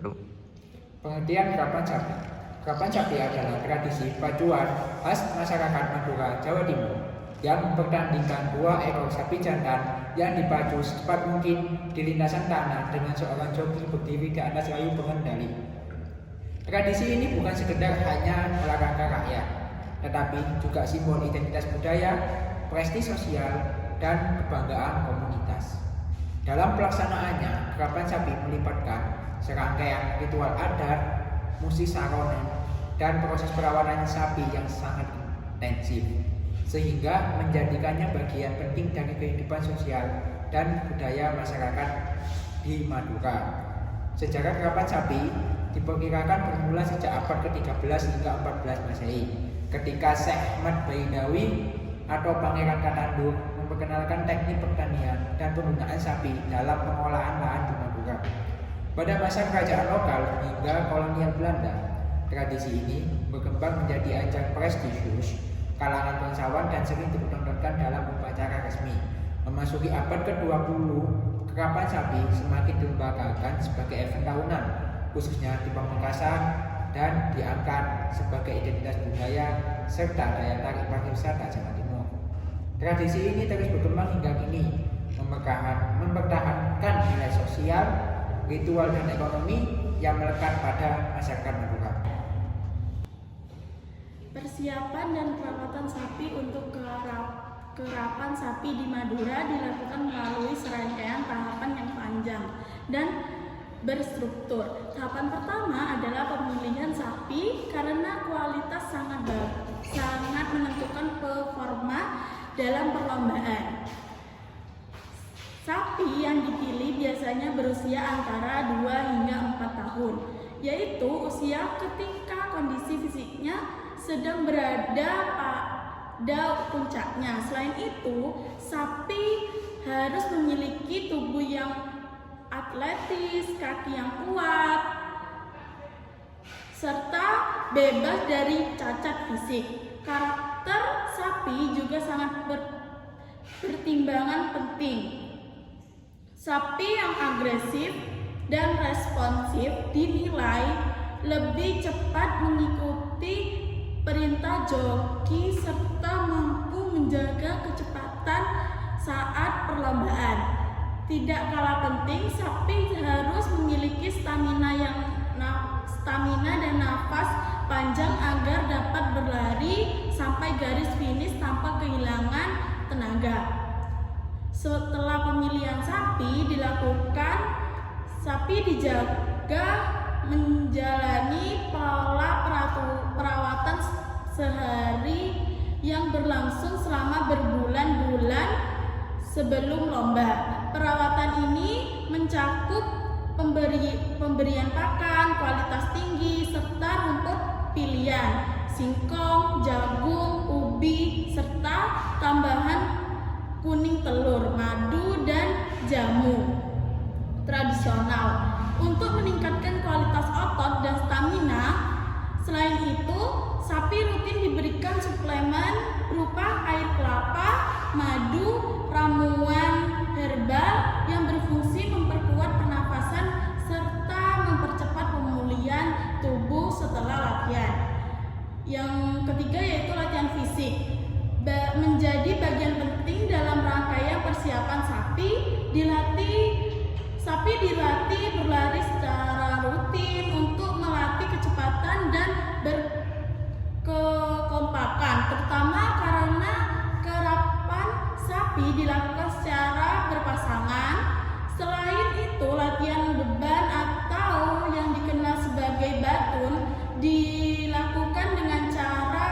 Satu. Pengertian kerapan sapi. Kerapan sapi adalah tradisi pacuan khas masyarakat Madura, Jawa Timur yang mempertandingkan dua ekor sapi jantan yang dipacu secepat mungkin di lintasan tanah dengan seorang joki berdiri di atas kayu pengendali. Tradisi ini bukan sekedar hanya olahraga rakyat, tetapi juga simbol identitas budaya, prestise sosial, dan kebanggaan komunitas. Dalam pelaksanaannya, kerapan sapi melibatkan serangkaian ritual adat, musik saronen, dan proses perawatan sapi yang sangat intensif, sehingga menjadikannya bagian penting dari kehidupan sosial dan budaya masyarakat di Madura. Sejarah kerapan sapi diperkirakan bermula sejak abad ke-13 hingga 14 Masehi, ketika Syekh Ahmad Baidawi atau Pangeran Katandur memperkenalkan teknik pertanian dan penggunaan sapi dalam pengolahan lahan di Madura. Pada masa kerajaan lokal hingga kolonial Belanda, tradisi ini berkembang menjadi ajang prestisius kalangan bangsawan dan sering dipertontonkan dalam upacara resmi. Memasuki abad ke-20, kerapan sapi semakin dilembagakan sebagai event tahunan, khususnya di Pamekasan, dan diangkat sebagai identitas budaya serta daya tarik pariwisata Jawa Timur. Tradisi ini terus berkembang hingga kini, mempertahankan nilai sosial, ritual, dan ekonomi yang melekat pada masyarakat Madura. Persiapan dan perawatan sapi untuk kerapan sapi di Madura dilakukan melalui serangkaian tahapan yang panjang dan berstruktur. Tahapan pertama adalah pemilihan sapi karena kualitas sangat menentukan performa dalam perlombaan. Sapi yang dipilih biasanya berusia antara 2 hingga 4 tahun, yaitu usia ketika kondisi fisiknya sedang berada pada puncaknya. Selain itu, sapi harus memiliki tubuh yang atletis, kaki yang kuat, serta bebas dari cacat fisik. Karakter sapi juga sangat bertimbangan penting. Sapi yang agresif dan responsif dinilai lebih cepat mengikuti perintah joki serta mampu menjaga kecepatan saat perlombaan. Tidak kalah penting, sapi harus memiliki stamina dan nafas panjang agar dapat berlari sampai garis finish tanpa kehilangan tenaga. Setelah pemilihan sapi dilakukan, sapi dijaga menjalani pola perawatan sehari yang berlangsung selama berbulan-bulan sebelum lomba. Perawatan ini mencakup pemberian pakan kualitas tinggi serta rumput pilihan, singkong, jagung, ubi, serta tambahan kuning telur, madu, dan jamu tradisional untuk meningkatkan kualitas otot dan stamina. Selain itu, sapi rutin diberikan suplemen berupa air kelapa, madu, ramuan herbal yang berfungsi memperkuat pernafasan serta mempercepat pemulihan tubuh setelah latihan. Yang ketiga yaitu latihan fisik. Menjadi bagian penting dalam rangkaian persiapan sapi dilatih berlari secara rutin untuk melatih kecepatan dan berkekompakan, terutama karena kerapan sapi dilakukan secara berpasangan. Selain itu, latihan beban atau yang dikenal sebagai batun dilakukan dengan cara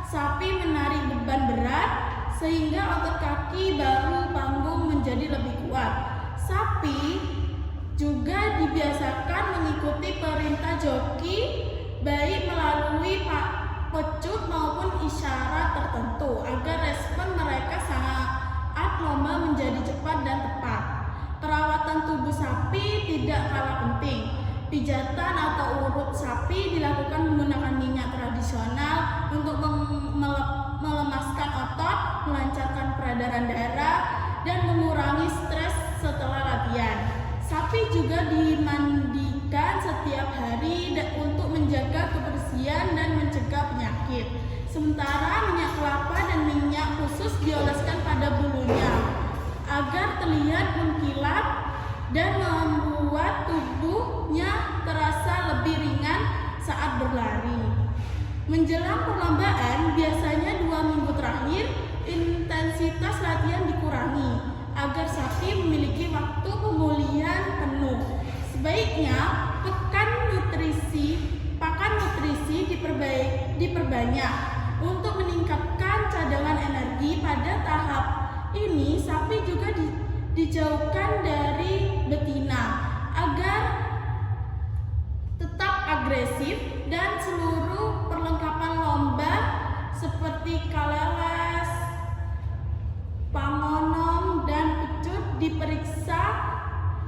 sapi menarik beban berat sehingga otot kaki, bahu, panggung menjadi lebih kuat. Sapi juga dibiasakan mengikuti perintah joki baik melalui pecut maupun isyarat tertentu agar respon mereka saat lomba menjadi cepat dan tepat. Perawatan tubuh sapi tidak kalah penting. Pijatan atau urut sapi dilakukan menggunakan minyak tradisional untuk melemaskan otot, melancarkan peredaran darah, dan mengurangi stres setelah latihan. Sapi juga dimandikan setiap kebersihan dan mencegah penyakit. Sementara minyak kelapa dan minyak khusus dioleskan pada bulunya agar terlihat mengkilap dan membuat tubuhnya terasa lebih ringan saat berlari. Menjelang perlombaan, biasanya 2 minggu terakhir, intensitas latihan dikurangi agar sapi memiliki waktu pemulihan penuh. Sebaiknya pakan nutrisi diperbanyak untuk meningkatkan cadangan energi. Pada tahap ini, sapi juga dijauhkan dari betina agar tetap agresif, dan seluruh perlengkapan lomba seperti kaleles, pangonom, dan pecut diperiksa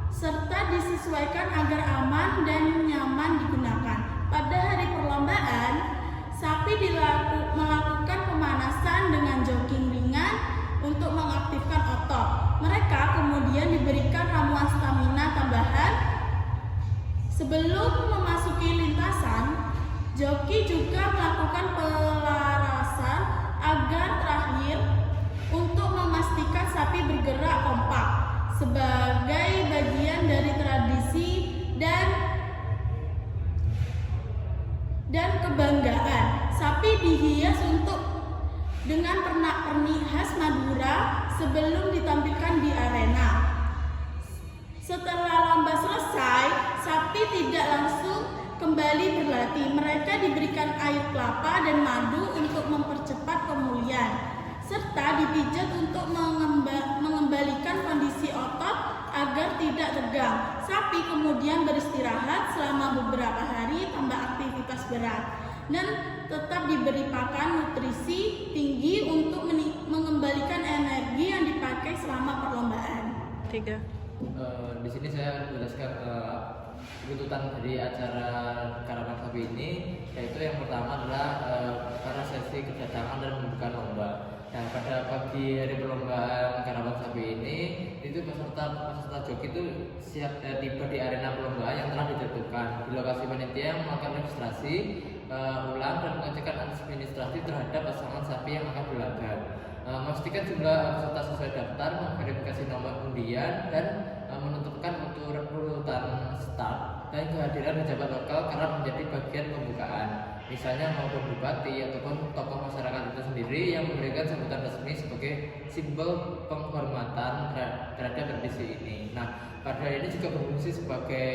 serta disesuaikan agar aman dan nyaman digunakan. Pada hari perlombaan, sapi melakukan pemanasan dengan jogging ringan untuk mengaktifkan otot. Mereka kemudian diberikan ramuan stamina tambahan. Sebelum memasuki lintasan, joki juga melakukan pelarasan agar terakhir untuk memastikan sapi bergerak kompak sebagai bagian dari tradisi dan kebanggaan. Sapi dihias dengan pernak-pernik khas Madura sebelum ditampilkan di arena. Setelah lomba selesai, sapi tidak langsung kembali berlatih. Mereka diberikan air kelapa dan madu untuk mempercepat pemulihan, serta dipijat untuk mengembalikan kondisi otot agar tidak tegang. Sapi kemudian beristirahat selama beberapa hari tanpa aktivitas berat dan tetap diberi pakan nutrisi tinggi untuk mengembalikan energi yang dipakai selama perlombaan. 3. Di sini saya menjelaskan tuntutan dari acara karavan sapi ini, yaitu yang pertama adalah karena sesi kedatangan dan pembukaan lomba. Nah, pada pagi hari perlombaan karavan sapi ini, itu peserta joki itu siap tiba di arena perlombaan yang telah ditentukan. Di lokasi panitia melakukan registrasi ulang dan pengecekan administrasi terhadap pasangan sapi yang akan berlaga. Memastikan jumlah peserta sesuai daftar, memverifikasi nomor undian, dan menentukan urutan start dan kehadiran pejabat lokal kerap menjadi bagian pembukaan. Misalnya maupun bupati ataupun tokoh masyarakat itu sendiri yang memberikan sambutan resmi sebagai simbol penghormatan terhadap tradisi ini. Nah, pada ini juga berfungsi sebagai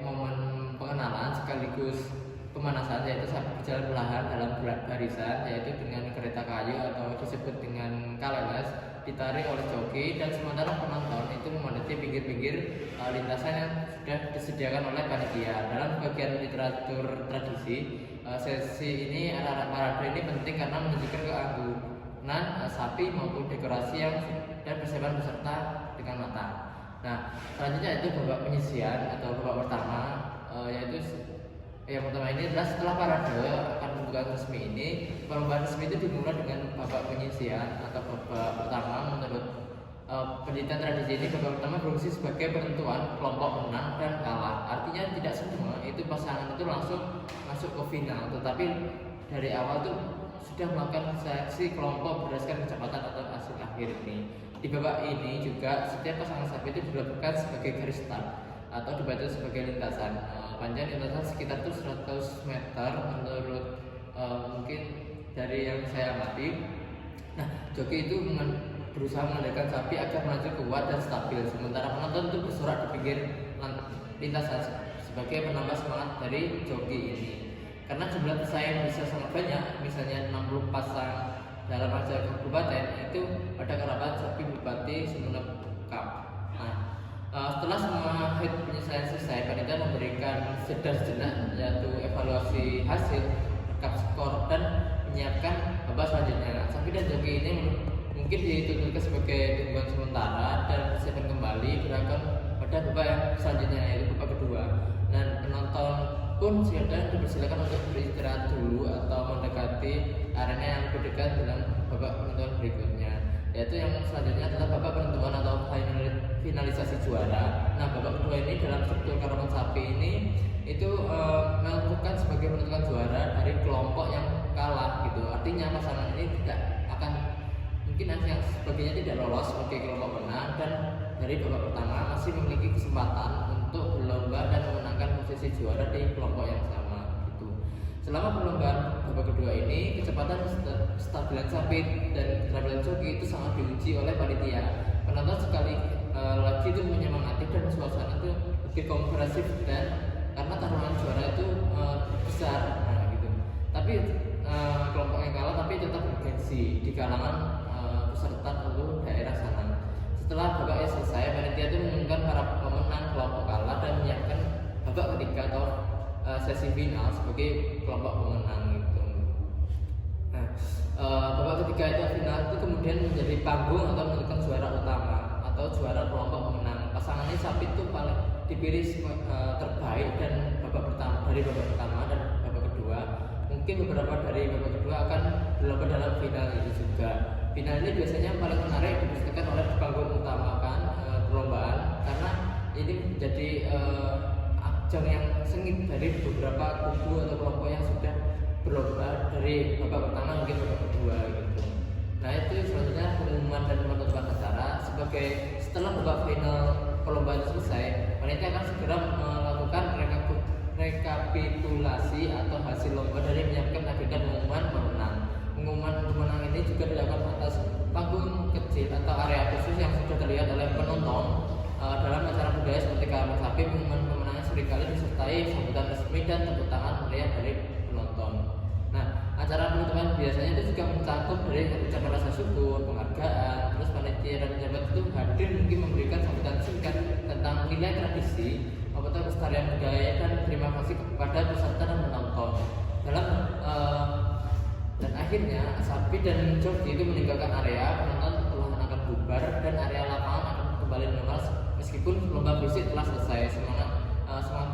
momen pengenalan sekaligus pemanasan, yaitu sapi berjalan perlahan dalam barisan, yaitu dengan kereta kayu atau disebut dengan kaleles, ditarik oleh joki, dan sementara penonton itu memadati pinggir-pinggir lintasan yang sudah disediakan oleh panitia. Dalam bagian literatur tradisi, sesi ini parade ini penting karena menunjukkan keanggunan sapi maupun dekorasi dan persiapan peserta dengan matang. Nah, selanjutnya itu babak penyisian atau babak pertama, yaitu yang pertama ini adalah setelah parade akan pembukaan resmi ini. Perlombaan resmi itu dimulai dengan babak penyisian atau babak pertama. Menurut penelitian tradisi ini, babak pertama berfungsi sebagai penentuan kelompok menang dan kalah. Artinya tidak semua itu pasangan itu langsung masuk ke final, tetapi dari awal tuh sudah melakukan seleksi kelompok berdasarkan kecepatan atau hasil akhir ini. Di babak ini juga setiap pasangan sapi itu dilakukan sebagai garis start atau dibaca sebagai lintasan. Panjang lintasan sekitar 100 meter menurut mungkin dari yang saya amati. Nah, joki itu berusaha mengendalikan sapi agar maju kuat dan stabil, sementara penonton itu bersorak di pinggir lintasan sebagai penambah semangat dari joki ini. Karena jumlah pesaing bisa sangat banyak, misalnya 60 pasang dalam ajang kabupaten, itu pada karavan sapi Bupati Sumeneb Cup. Setelah semua head penyelesaian selesai, panitia memberikan jeda sejenak, yaitu evaluasi hasil, rekap skor, dan menyiapkan babak selanjutnya. Sapi dan joki ini mungkin dituntutkan sebagai tungguan sementara dan persiapan kembali gerakan pada babak yang selanjutnya, yaitu babak kedua. Dan penonton pun dipersilakan untuk beristirahat dulu atau mendekati arena yang berdekat dengan babak penentuan berikutnya, yaitu yang selanjutnya adalah babak penentuan atau finalisasi juara. Nah, babak kedua ini dalam struktur karapan sapi ini itu menentukan sebagai penentukan juara dari kelompok yang kalah gitu. Artinya pasangan ini tidak akan, mungkin ada yang sebagainya tidak lolos sebagai kelompok menang, dan dari babak pertama masih memiliki kesempatan untuk berlomba dan memenangkan posisi juara di kelompok yang sama gitu. Selama perlombaan babak kedua ini, kecepatan stabilan sapi dan keterampilan joki itu sangat diuji oleh panitia. Penonton sekali lagi itu menyemangati dan suasana itu lebih kompresif, dan karena taruhan juara itu besar, nah gitu. Tapi kelompok yang kalah tapi tetap bergengsi di kalangan peserta seluruh daerah sana. Setelah babaknya selesai, panitia itu mengumumkan para pemenang kelompok kalah dan menyiapkan babak ketiga atau sesi final sebagai kelompok pemenang gitu. Nah, babak ketiga itu final itu kemudian menjadi panggung atau menentukan juara utama atau juara kelompok pemenang. Pasangan ini sapi itu paling dipilih terbaik dan dari babak pertama dan babak kedua. Mungkin beberapa dari babak kedua akan berlomba dalam final itu juga. Final ini biasanya paling menarik dipastikan oleh panggung utama perlombaan, karena ini menjadi ajang yang sengit dari beberapa kubu atau kelompok yang sudah berlomba dari babak pertama hingga babak kedua gitu. Nah, itu selanjutnya pengumuman dan penutupan acara. Setelah babak final perlombaan itu selesai, panitia akan segera melakukan rekapitulasi atau hasil lomba dari menyiapkan agenda pengumuman pemenang. Pengumuman pemenang ini juga dilakukan atas panggung kecil atau area khusus yang sudah terlihat oleh penonton. Dalam acara budaya seperti karapan sapi, pengumuman pemenangnya seringkali disertai sambutan resmi dan tepuk tangan meriah dari penonton. Nah, acara penutupan biasanya itu juga mencakup dari ucapan rasa syukur, penghargaan, terus panitia dan pejabat itu hadir mungkin memberikan sambutan singkat tentang nilai tradisi atau kelestarian budaya dan terima kasih kepada peserta dan penonton. Dan akhirnya sapi dan joki itu meninggalkan area, penonton perlahan akan bubar dan area lapangan akan kembali normal meskipun lomba fisik telah selesai. Semangat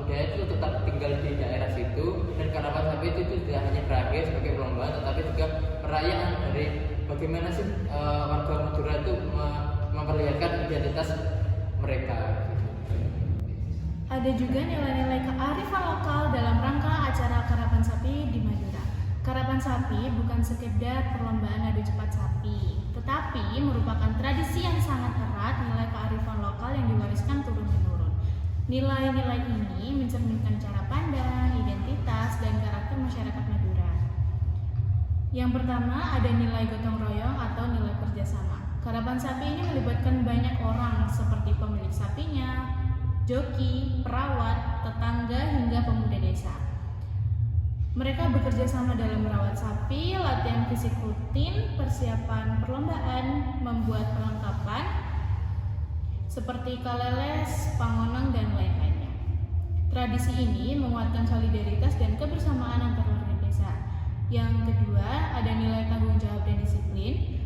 budaya itu tetap tinggal di daerah situ, dan karapan sapi itu tidak hanya berakhir sebagai perlombaan tetapi juga perayaan dari bagaimana sih warga Madura itu memperlihatkan identitas mereka. Ada juga nilai-nilai kearifan lokal dalam rangka acara karapan sapi di Madura. Karapan sapi bukan sekedar perlombaan adu cepat sapi, tetapi merupakan tradisi yang sangat erat nilai kearifan lokal yang diwariskan turun-menurun. Nilai-nilai ini mencerminkan cara pandang, identitas, dan karakter masyarakat Madura. Yang pertama ada nilai gotong royong atau nilai kerjasama. Karapan sapi ini melibatkan banyak orang seperti pemilik sapinya, joki, perawat, tetangga, hingga pemuda desa. Mereka bekerja sama dalam merawat sapi, latihan fisik rutin, persiapan perlombaan, membuat perlengkapan seperti kaleles, pangonang, dan lain-lainnya. Tradisi ini menguatkan solidaritas dan kebersamaan antar warga desa. Yang kedua, ada nilai tanggung jawab dan disiplin.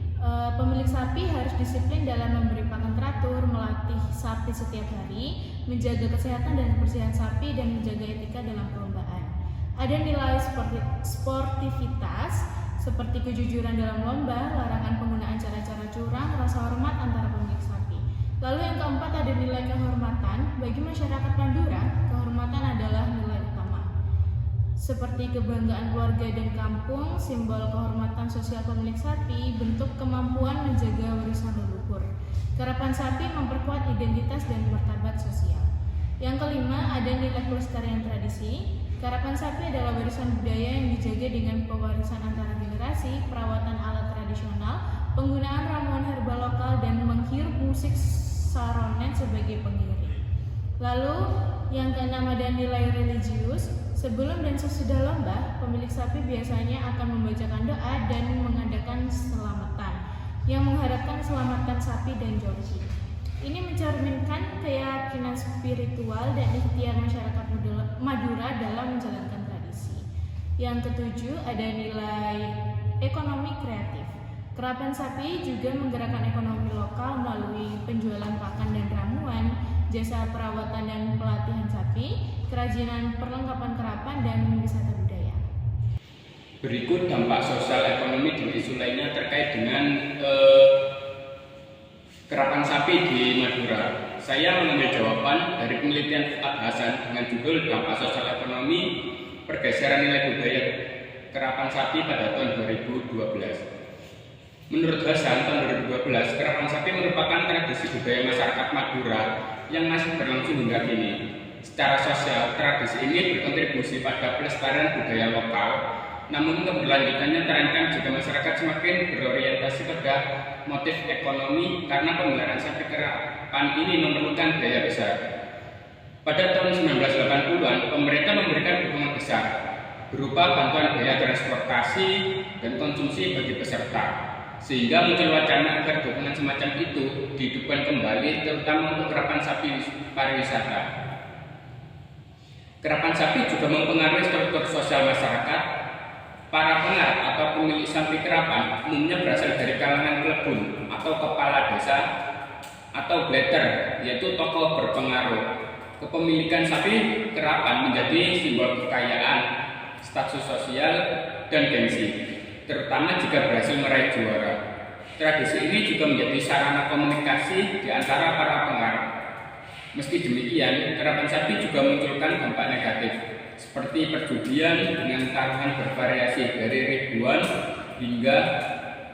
Pemilik sapi harus disiplin dalam memberi pakan teratur, melatih sapi setiap hari, menjaga kesehatan dan kebersihan sapi, dan menjaga etika dalam perlombaan. Ada nilai sportivitas seperti kejujuran dalam lomba, larangan penggunaan cara-cara curang, rasa hormat antara pemilik sapi. Lalu yang keempat ada nilai kehormatan. Bagi masyarakat Madura, kehormatan adalah nilai utama. Seperti kebanggaan keluarga dan kampung, simbol kehormatan sosial pemilik sapi, bentuk kemampuan menjaga warisan leluhur. Karapan sapi memperkuat identitas dan martabat sosial. Yang kelima ada nilai pelestarian tradisi. Karapan sapi adalah warisan budaya yang dijaga dengan pewarisan antara generasi, perawatan alat tradisional, penggunaan ramuan herbal lokal, dan menghirup musik saronet sebagai pengiring. Lalu yang keenam ada nilai religius. Sebelum dan sesudah lomba, pemilik sapi biasanya akan membacakan doa dan mengadakan selamatan yang mengharapkan keselamatan sapi dan joki. Ini mencerminkan keyakinan spiritual dan ikhtiar masyarakat Madura dalam menjalankan tradisi. Yang ketujuh ada nilai ekonomi kreatif. Karapan sapi juga menggerakkan ekonomi lokal melalui penjualan pakan dan ramuan, jasa perawatan dan pelatihan sapi, kerajinan perlengkapan karapan, dan wisata budaya. Berikut dampak sosial ekonomi dan isu lainnya terkait dengan karapan sapi di Madura. Saya mengambil jawaban dari penelitian Fuad Hasan dengan judul Dampak Sosial Ekonomi Pergeseran Nilai Budaya Kerapan Sapi pada tahun 2012. Menurut Hasan, tahun 2012, kerapan sapi merupakan tradisi budaya masyarakat Madura yang masih berlangsung hingga kini. Secara sosial, tradisi ini berkontribusi pada pelestarian budaya lokal, namun keberlanjutannya terancam jika masyarakat semakin berorientasi pada motif ekonomi karena pemeliharaan sapi kerapan ini memerlukan biaya besar. Pada tahun 1980-an, pemerintah memberikan dukungan besar berupa bantuan biaya transportasi dan konsumsi bagi peserta, sehingga muncul wacana agar dukungan semacam itu dihidupkan kembali, terutama untuk kerapan sapi pariwisata. Kerapan sapi juga mempengaruhi struktur sosial masyarakat. Para pengarap atau pemilik sapi kerapan umumnya berasal dari kalangan klebon atau kepala desa atau bleter, yaitu tokoh berpengaruh. Kepemilikan sapi kerapan menjadi simbol kekayaan, status sosial, dan gengsi, terutama jika berhasil meraih juara. Tradisi ini juga menjadi sarana komunikasi di antara para pengarap. Meski demikian, kerapan sapi juga munculkan dampak negatif, seperti perjudian dengan taruhan bervariasi dari ribuan hingga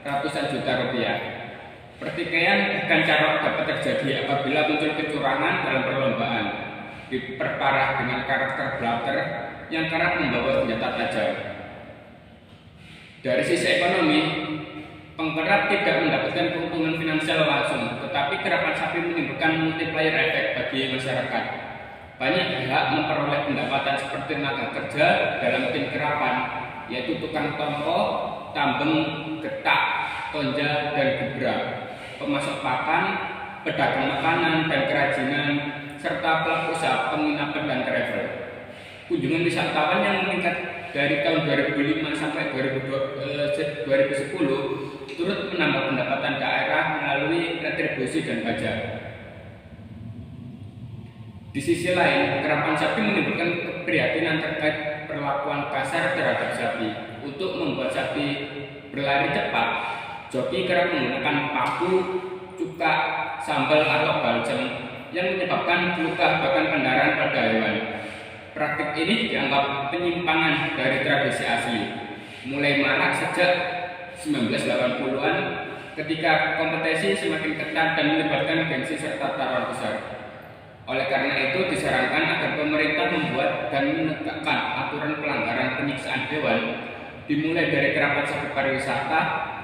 ratusan juta rupiah. Pertikaian akan carok dapat terjadi apabila muncul kecurangan dalam perlombaan, diperparah dengan karakter blatter yang kerap membawa senjata tajam. Dari sisi ekonomi, pengkerap tidak mendapatkan keuntungan finansial langsung, tetapi kerapan sapi menimbulkan multiplier effect bagi masyarakat. Banyak pihak memperoleh pendapatan seperti tenaga kerja dalam tim kerapan, yaitu tukang tongko, tambeng, getak, tonja, dan gubra, pemasok pakan, pedagang makanan dan kerajinan, serta pelaku usaha penginapan dan travel. Kunjungan wisatawan yang meningkat dari tahun 2005 sampai 2010 turut menambah pendapatan daerah melalui retribusi dan pajak. Di sisi lain, kerapan sapi menimbulkan keprihatinan terkait perlakuan kasar terhadap sapi. Untuk membuat sapi berlari cepat, joki kerap menggunakan paku, cuka, sambal atau balsem yang menyebabkan luka bahkan pendarahan pada hewan. Praktik ini dianggap penyimpangan dari tradisi asli. Mulai marak sejak 1980-an ketika kompetisi semakin ketat dan melibatkan gengsi serta taruhan besar. Oleh karena itu disarankan agar pemerintah membuat dan menegakkan aturan pelanggaran penyiksaan hewan dimulai dari kerapan sapi pariwisata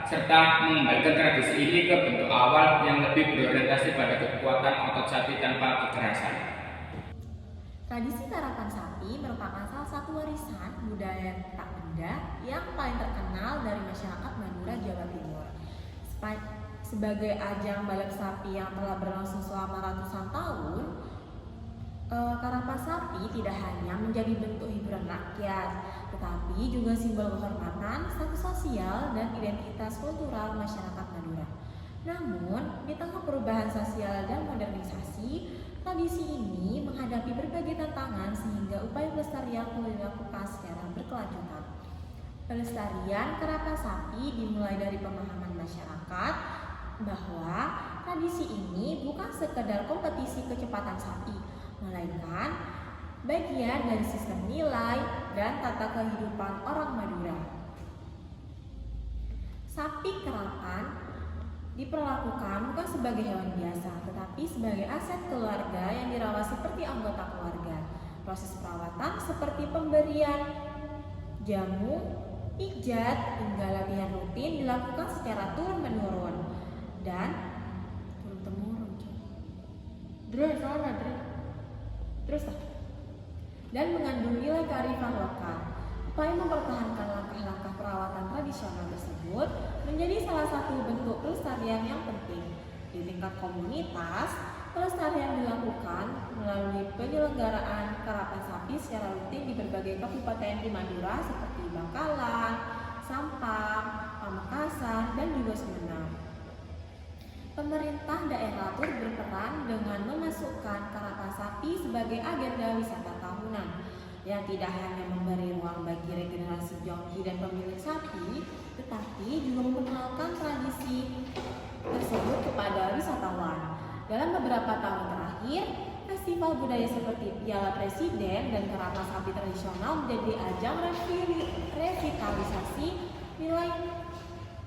serta mengembalikan tradisi ini ke bentuk awal yang lebih berorientasi pada kekuatan otot sapi tanpa kekerasan. Tradisi karapan sapi merupakan salah satu warisan budaya tak benda yang paling terkenal dari masyarakat Madura, Jawa Timur. Sebagai ajang balap sapi yang telah berlangsung selama ratusan tahun, karapan sapi tidak hanya menjadi bentuk hiburan rakyat, tetapi juga simbol kehormatan, status sosial, dan identitas kultural masyarakat Madura. Namun, di tengah perubahan sosial dan modernisasi, tradisi ini menghadapi berbagai tantangan sehingga upaya pelestarian perlu dilakukan secara berkelanjutan. Pelestarian karapan sapi dimulai dari pemahaman masyarakat bahwa tradisi ini bukan sekedar kompetisi kecepatan sapi, melainkan bagian dari sistem nilai dan tata kehidupan orang Madura. Sapi kerapan diperlakukan bukan sebagai hewan biasa, tetapi sebagai aset keluarga yang dirawat seperti anggota keluarga. Proses perawatan seperti pemberian jamu, pijat, hingga latihan rutin dilakukan secara turun-menurun dan mengandung nilai kearifan lokal. Upaya mempertahankan langkah-langkah perawatan tradisional tersebut menjadi salah satu bentuk pelestarian yang penting. Di tingkat komunitas, pelestarian dilakukan melalui penyelenggaraan karapan sapi secara rutin di berbagai kabupaten di Madura seperti Bangkalan, Sampang, Pamekasan, dan juga Sumedang. Pemerintah daerah turut berperan dengan memasukkan karapan sapi sebagai agenda wisata tahunan yang tidak hanya memberi ruang bagi regenerasi joki dan pemilik sapi, tetapi juga memperkenalkan tradisi tersebut kepada wisatawan. Dalam beberapa tahun terakhir, festival budaya seperti Piala Presiden dan karapan sapi tradisional menjadi ajang revitalisasi nilai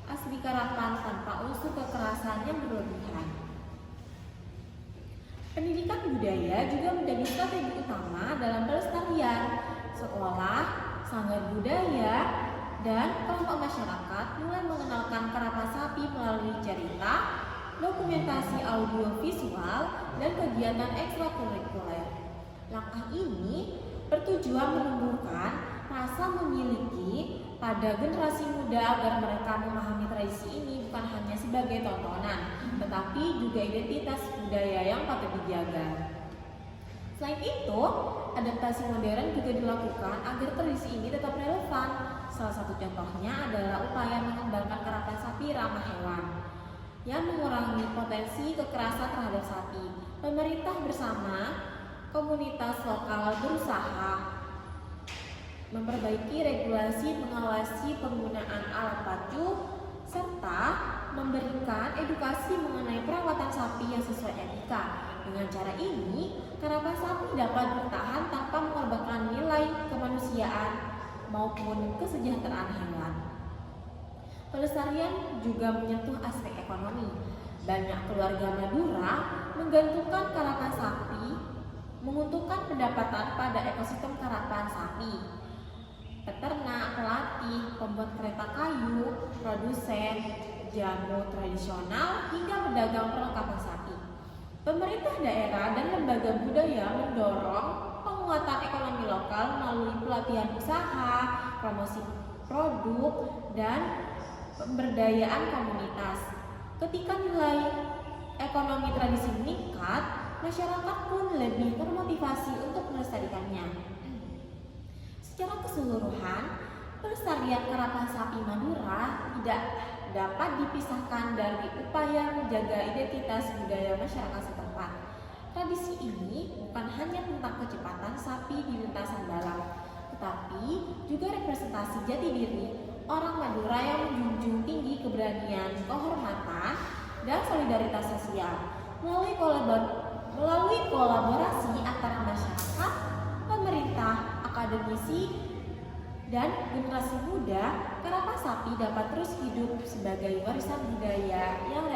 asli karapan tanpa unsur kekerasan yang berlebihan. Pendidikan budaya juga menjadi strategi utama dalam pelestarian. Sekolah, sanggar budaya, dan kelompok masyarakat mulai mengenalkan karapan sapi melalui cerita, dokumentasi audiovisual, dan kegiatan ekstrakurikuler. Langkah ini bertujuan menumbuhkan rasa memiliki pada generasi muda agar mereka memahami tradisi ini bukan hanya sebagai tontonan, tetapi juga identitas budaya yang patut dijaga. Selain itu, adaptasi modern juga dilakukan agar tradisi ini tetap relevan. Salah satu contohnya adalah upaya mengembangkan karapan sapi ramah hewan yang mengurangi potensi kekerasan terhadap sapi. Pemerintah bersama komunitas lokal berusaha memperbaiki regulasi mengawasi penggunaan alat pacu serta memberikan edukasi mengenai perawatan sapi yang sesuai etika. Dengan cara ini, karapan sapi dapat bertahan tanpa mengorbankan nilai kemanusiaan maupun kesejahteraan hewan. Pelestarian juga menyentuh aspek ekonomi. Banyak keluarga Madura menggantungkan karapan sapi, menguntungkan pendapatan pada ekosistem karapan sapi. Peternak, pelatih, pembuat kereta kayu, produsen jamu tradisional, hingga pedagang perlengkapan sapi. Pemerintah daerah dan lembaga budaya mendorong penguatan ekonomi lokal melalui pelatihan usaha, promosi produk, dan pemberdayaan komunitas. Ketika nilai ekonomi tradisi meningkat, masyarakat pun lebih termotivasi untuk melestarikannya. Secara keseluruhan, pelestarian karapan sapi Madura tidak dapat dipisahkan dari upaya menjaga identitas budaya masyarakat setempat. Tradisi ini bukan hanya tentang kecepatan sapi di lintasan balap, tetapi juga representasi jati diri orang Madura yang menjunjung tinggi keberanian, kehormatan, dan solidaritas sosial. Melalui kolaborasi antara masyarakat, pemerintah, akademisi, dan generasi muda, karapan sapi dapat terus hidup sebagai warisan budaya yang